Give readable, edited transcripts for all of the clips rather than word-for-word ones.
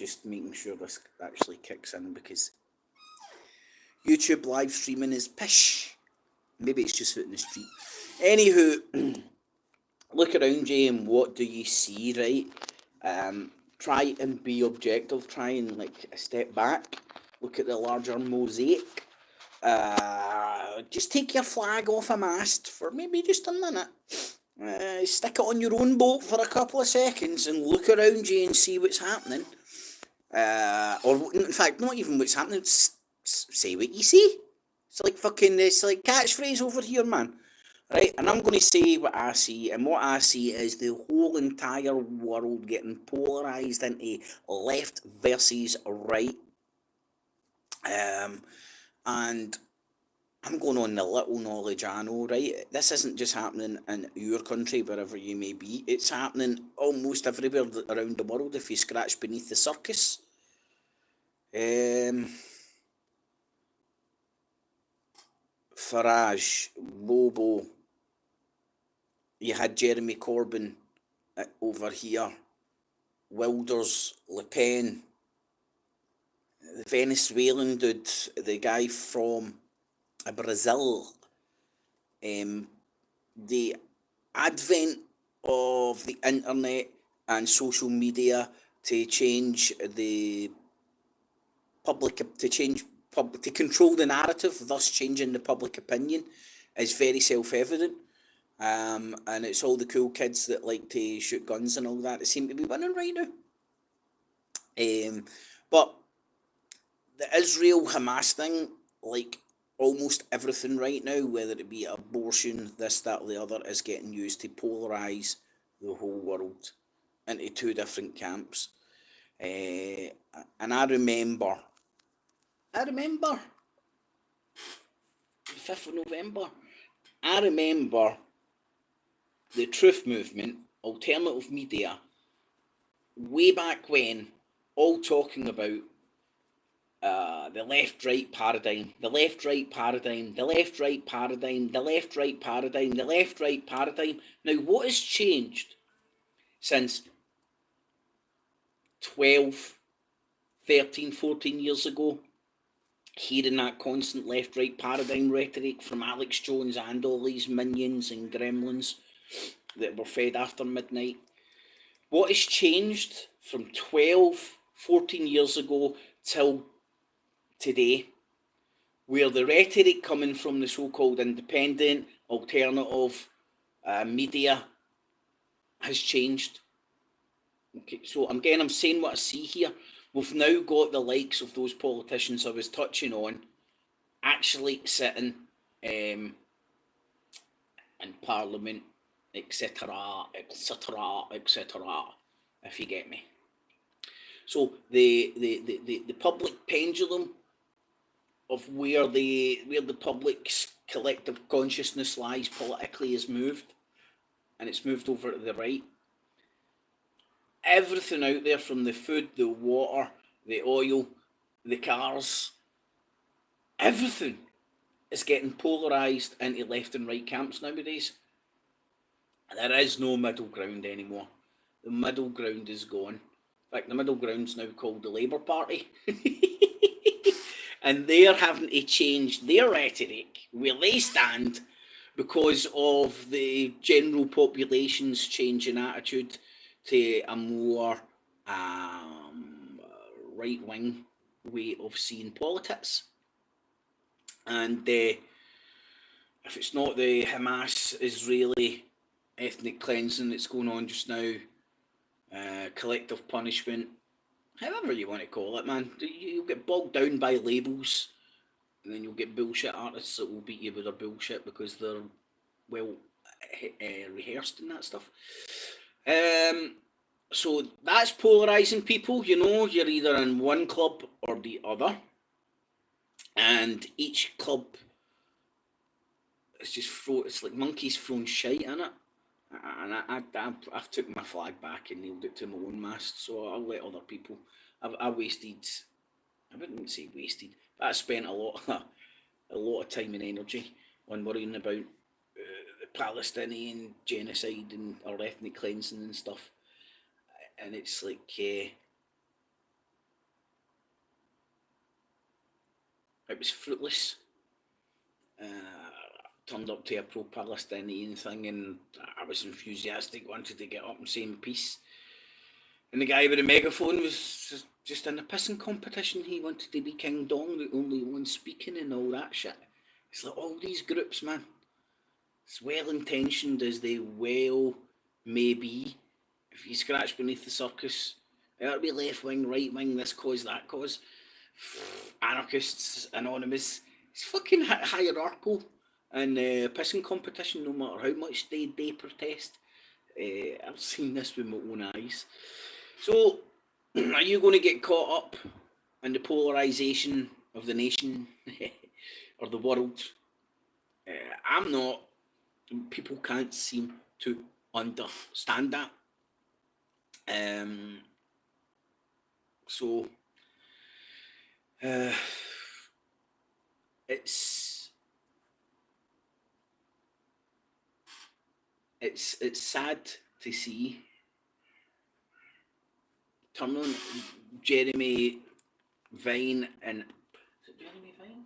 just making sure this actually kicks in, because YouTube live streaming is pish. Maybe it's just out in the street. Anywho, look around you and what do you see, right? Try and be objective. Try and like step back. Look at the larger mosaic. Just take your flag off a mast for maybe just a minute. Stick it on your own boat for a couple of seconds and look around you and see what's happening. Or in fact, not even what's happening. Say what you see. It's like catchphrase over here, man. Right, and I'm going to say what I see, and what I see is the whole entire world getting polarized into left versus right. And I'm going on the little knowledge I know, right? This isn't just happening in your country, wherever you may be. It's happening almost everywhere around the world if you scratch beneath the surface. Farage, Bobo, you had Jeremy Corbyn over here, Wilders, Le Pen, the Venezuelan dude, the guy from Brazil, the advent of the internet and social media to change the public, to control the narrative, thus changing the public opinion, is very self-evident. And it's all the cool kids that like to shoot guns and all that seem to be winning right now. But the Israel Hamas thing, like almost everything right now, whether it be abortion, this, that, or the other, is getting used to polarize the whole world into two different camps. And I remember the 5th of November, I remember the truth movement, alternative media, way back when, all talking about the left-right paradigm, the left-right paradigm, the left-right paradigm, the left-right paradigm, the left-right paradigm. Now, what has changed since 12, 13, 14 years ago? Hearing that constant left-right paradigm rhetoric from Alex Jones and all these minions and gremlins that were fed after midnight. What has changed from 12, 14 years ago till today, where the rhetoric coming from the so-called independent, alternative media has changed? Okay, so I'm saying what I see here. We've now got the likes of those politicians I was touching on actually sitting in Parliament, etc., etc., etc., if you get me. So the public pendulum of where the public's collective consciousness lies politically is moved, and it's moved over to the right. Everything out there, from the food, the water, the oil, the cars, everything is getting polarised into left and right camps nowadays. There is no middle ground anymore. The middle ground is gone. In fact, the middle ground's now called the Labour Party. And they're having to change their rhetoric, where they stand, because of the general population's changing attitude to a more right-wing way of seeing politics. And if it's not the Hamas Israeli ethnic cleansing that's going on just now, collective punishment, however you want to call it, man, you'll get bogged down by labels, and then you'll get bullshit artists that will beat you with their bullshit because they're well rehearsed in that stuff. So that's polarising people, you know. You're either in one club or the other, and each club is just it's like monkeys throwing shite in it. And I've took my flag back and nailed it to my own mast, so I'll let other people. I wouldn't say wasted, but I spent a lot of time and energy on worrying about the Palestinian genocide and or ethnic cleansing and stuff. And it's like, it was fruitless. Turned up to a pro-Palestinian thing and I was enthusiastic, wanted to get up and say my piece. And the guy with the megaphone was just in a pissing competition. He wanted to be King Dong, the only one speaking and all that shit. It's like all these groups, man. As well intentioned as they well may be, if you scratch beneath the surface, it'll be left wing, right wing, this cause, that cause. Anarchists, anonymous. It's fucking hierarchical and pissing competition, no matter how much they protest. I've seen this with my own eyes. So, are you going to get caught up in the polarisation of the nation or the world? I'm not. People can't seem to understand that. So, it's sad to see. Turn on Jeremy Vine and is it Jeremy Vine?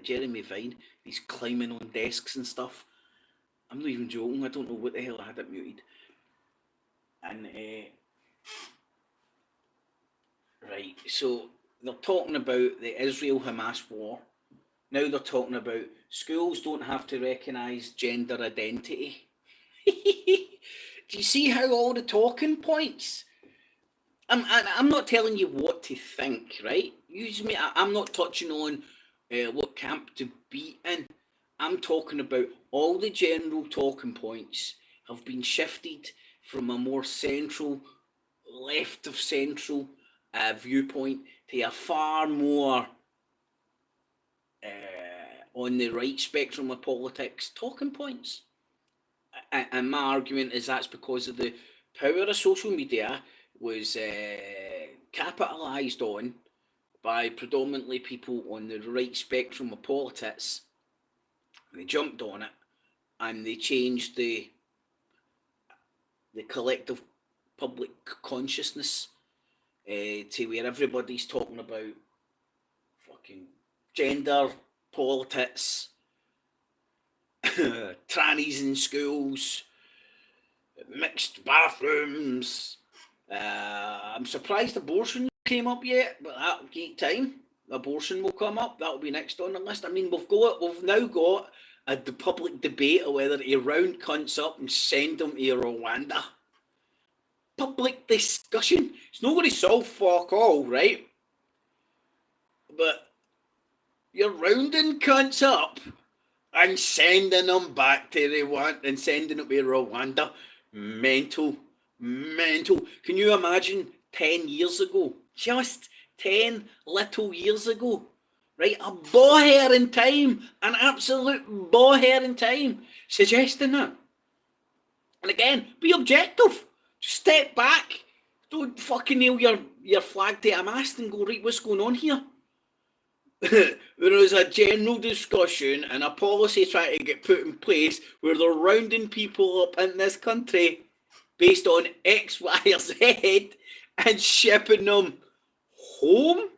Jeremy Vine. He's climbing on desks and stuff. I'm not even joking. I don't know what the hell I had it muted. And right, so they're talking about the Israel Hamas war. Now they're talking about schools don't have to recognise gender identity. Do you see how all the talking points? I'm not telling you what to think, right? I'm not touching on what camp to be in. I'm talking about all the general talking points have been shifted from a more central, left of central viewpoint to a far more on the right spectrum of politics talking points. And my argument is that's because of the power of social media was capitalised on by predominantly people on the right spectrum of politics. They jumped on it and they changed the collective public consciousness to where everybody's talking about fucking gender, politics, trannies in schools, mixed bathrooms. I'm surprised abortion came up yet, but that'll take time. Abortion will come up. That'll be next on the list. I mean, we've now got the public debate of whether to round cunts up and send them to Rwanda. Public discussion. It's not going to solve fuck all, right? But you're rounding cunts up and sending them back to Rwanda and sending them to Rwanda. Mental. Can you imagine 10 years ago? Just 10 little years ago. Right? A ball in time. An absolute ball in time. Suggesting that. And again, be objective. Just step back. Don't fucking nail your flag to a mast and go, right, what's going on here? There is a general discussion and a policy trying to get put in place where they're rounding people up in this country based on X, Y, or Z and shipping them home?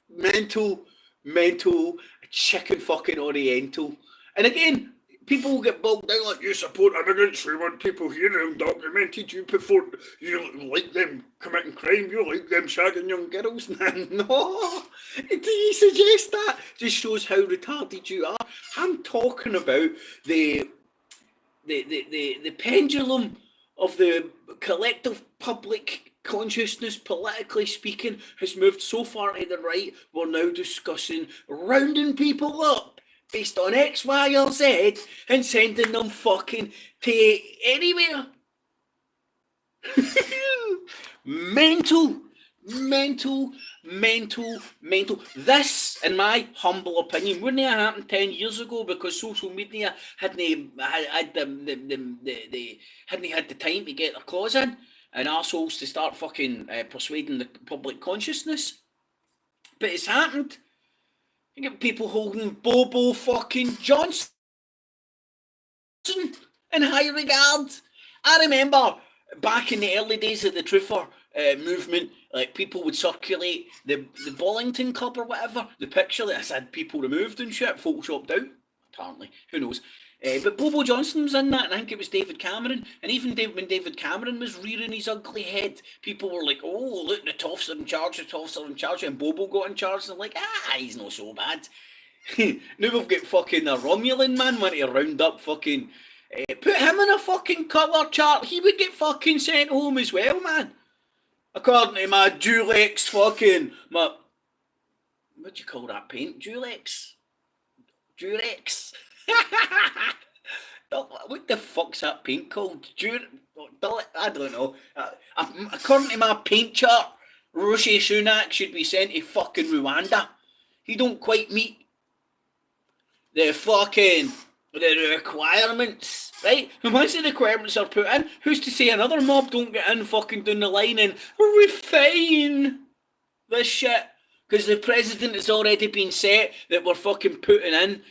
Mental, chicken fucking oriental. And again, people get bogged down like, you support immigrants, we want people here undocumented, you prefer, you like them committing crime, you like them shagging young girls. No, do you suggest that? Just shows how retarded you are. I'm talking about the pendulum of the collective public consciousness, politically speaking, has moved so far to the right, we're now discussing rounding people up based on X, Y, or Z and sending them fucking to anywhere. Mental. This, in my humble opinion, wouldn't have happened 10 years ago because social media hadn't had the time to get their claws in and arseholes to start fucking persuading the public consciousness. But it's happened. You get people holding Bobo fucking Johnson in high regard. I remember back in the early days of the truther movement, Like, people would circulate the Bollington Club or whatever, the picture that had people removed and shit, photoshopped out, apparently. Who knows? But Bobo Johnson was in that, and I think it was David Cameron. And even when David Cameron was rearing his ugly head, people were like, oh, look, the Toffs are in charge, and Bobo got in charge, and they're like, he's not so bad. Now we've got fucking a Romulan man wanting to round up fucking... put him in a fucking colour chart, he would get fucking sent home as well, man. According to my Dulex fucking... what do you call that paint? Dulex? What the fuck's that paint called? I don't know. According to my paint chart, Rishi Sunak should be sent to fucking Rwanda. He don't quite meet the fucking... the requirements, right? And once the requirements are put in, who's to say another mob don't get in fucking down the line and refine this shit? Because the president has already been set that we're fucking putting in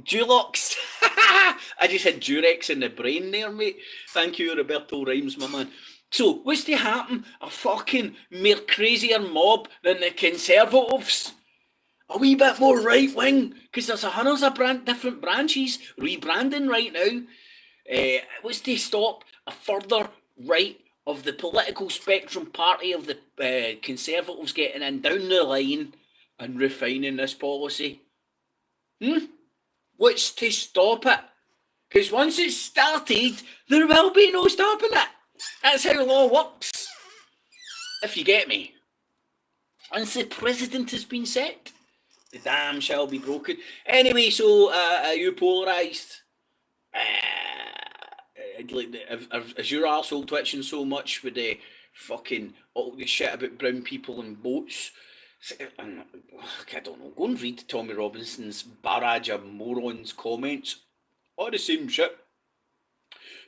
Dulox. I just had Durex in the brain there, mate. Thank you, Roberto Rhymes, my man. So, what's to happen? A fucking more crazier mob than the Conservatives? A wee bit more right-wing, because there's hundreds of different branches rebranding right now. What's to stop a further right of the political spectrum party of the Conservatives getting in down the line and refining this policy? What's to stop it? Because once it's started, there will be no stopping it. That's how law works. If you get me. Once the president has been set, the dam shall be broken. Anyway, so are you polarised? Is your arsehole twitching so much with the fucking all the shit about brown people and boats? I don't know. Go and read Tommy Robinson's barrage of morons comments. All the same shit.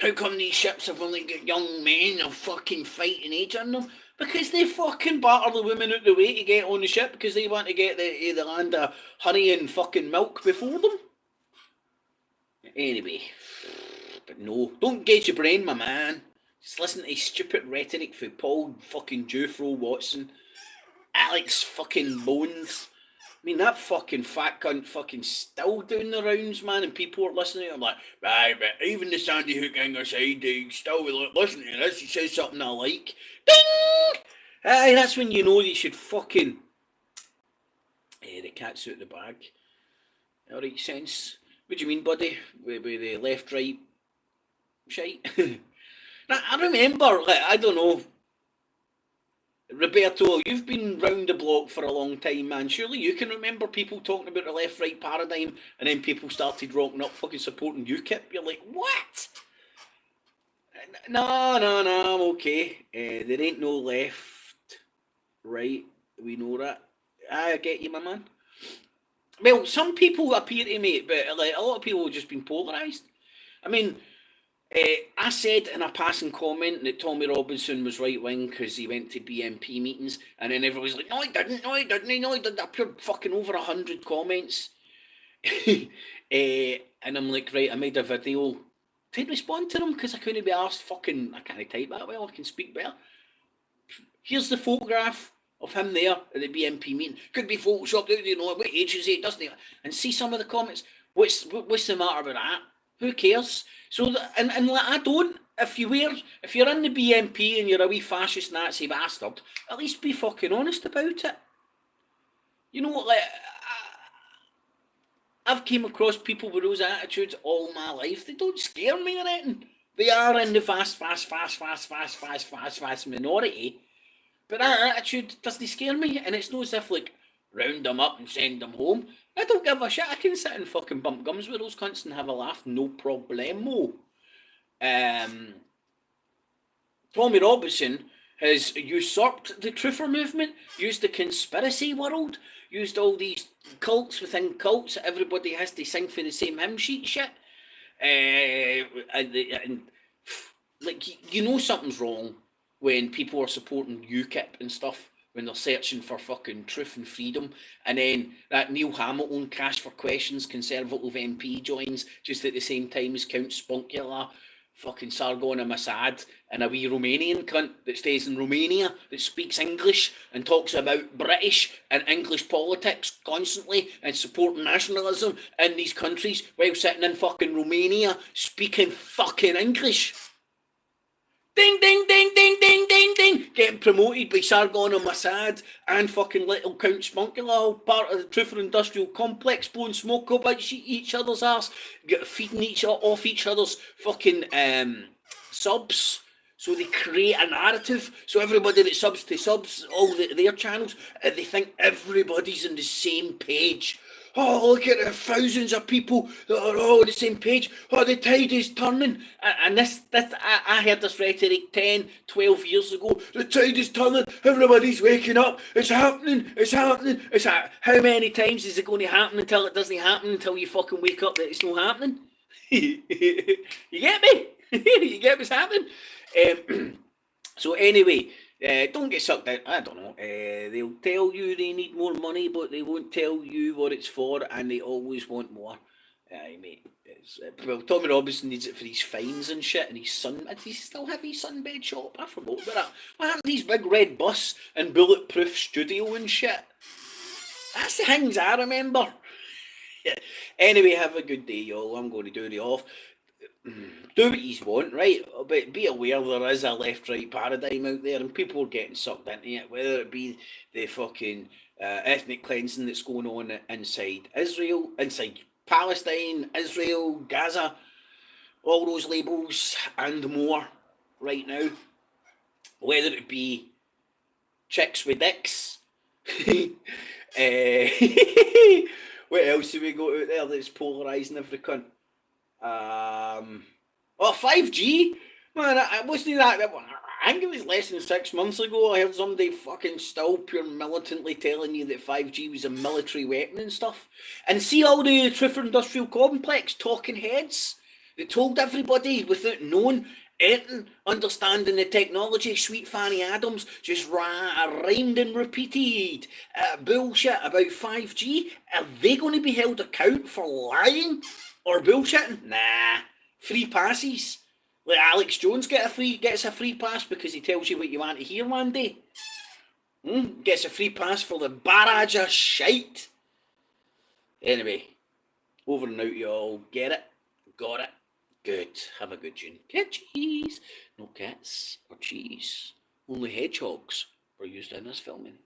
How come these ships have only got young men of fucking fighting age on them? Because they fucking batter the women out the way to get on the ship because they want to get the land of honey and fucking milk before them. Anyway, but no, don't gauge your brain, my man. Just listen to stupid rhetoric for Paul fucking Jufro Watson, Alex fucking Bones. I mean, that fucking fat cunt fucking still doing the rounds, man, and people are listening. I'm like, right, but even the Sandy Hook Hanger side, they still listen to this. He says something I like. Ding! Aye, that's when you know you should fucking... the cat's out of the bag. Alright, sense. What do you mean, buddy? With the left-right shite? Now, I remember, like, I don't know, Roberto, you've been round the block for a long time, man. Surely you can remember people talking about the left-right paradigm and then people started rocking up fucking supporting UKIP. You're like, what? No, I'm okay. There ain't no left, right, we know that. I get you, my man. Well, some people appear to me, but like a lot of people have just been polarised. I mean, I said in a passing comment that Tommy Robinson was right-wing because he went to BNP meetings, and then everybody's like, no, he didn't. I appeared fucking over 100 comments. And I'm like, right, I made a video. Didn't respond to them because I couldn't be asked fucking, I can't type that well, I can speak better. Here's the photograph of him there at the BNP meeting. Could be photoshopped out, you know, what age is he, doesn't he? And see some of the comments. What's the matter with that? Who cares? So, and like, I don't. If you're in the BNP and you're a wee fascist Nazi bastard, at least be fucking honest about it. You know, like, I've came across people with those attitudes all my life. They don't scare me or anything. They are in the vast minority. But that attitude doesn't scare me, and it's no as if, like, round them up and send them home. I don't give a shit. I can sit and fucking bump gums with those cunts and have a laugh, no problemo. Tommy Robinson has usurped the truther movement, used the conspiracy world, used all these cults within cults. Everybody has to sing for the same hymn sheet shit. And like, you know something's wrong when people are supporting UKIP and stuff, when they're searching for fucking truth and freedom, and then that Neil Hamilton Cash for Questions Conservative MP joins just at the same time as Count Spunkula fucking Sargon of Mossad and a wee Romanian cunt that stays in Romania that speaks English and talks about British and English politics constantly and supporting nationalism in these countries while sitting in fucking Romania speaking fucking English. Ding, ding, ding, ding, ding, ding, ding. Getting promoted by Sargon of Mossad and fucking Little Count Spunkula, all part of the Truther Industrial Complex, blowing smoke up each other's arse, feeding off each other's fucking subs. So they create a narrative. So everybody that subs to subs, all their channels, they think everybody's on the same page. Oh, look at the thousands of people that are all on the same page. Oh, the tide is turning. And I heard this rhetoric 10, 12 years ago. The tide is turning. Everybody's waking up. It's happening. It's happening. How many times is it going to happen until it doesn't happen, until you fucking wake up that it's not happening? You get me? You get what's happening? So anyway, don't get sucked in. I don't know. They'll tell you they need more money, but they won't tell you what it's for, and they always want more. Mate. Well, Tommy Robinson needs it for his fines and shit, and his son. Does he still have his sunbed shop? I forgot about that. What happened to his big red bus and bulletproof studio and shit? That's the things I remember. Anyway, have a good day, y'all. I'm going to do the off. Do what you want, right? But be aware there is a left-right paradigm out there, and people are getting sucked into it, whether it be the fucking ethnic cleansing that's going on inside Israel, inside Palestine, Israel, Gaza, all those labels and more right now. Whether it be chicks with dicks. What else have we got out there that's polarising every cunt? 5G? Man, I wasn't that. I think it was less than 6 months ago. I heard somebody fucking still pure militantly telling you that 5G was a military weapon and stuff. And see all the Truther Industrial Complex talking heads that told everybody without knowing anything, understanding the technology. Sweet Fanny Adams just rhymed and repeated bullshit about 5G. Are they going to be held account for lying or bullshitting? Nah. Free passes. Like Alex Jones gets a free pass because he tells you what you want to hear one day. Gets a free pass for the barrage of shite. Anyway, over and out, y'all. Get it? Got it? Good. Have a good tune. Get cheese. No cats or cheese. Only hedgehogs were used in this filming.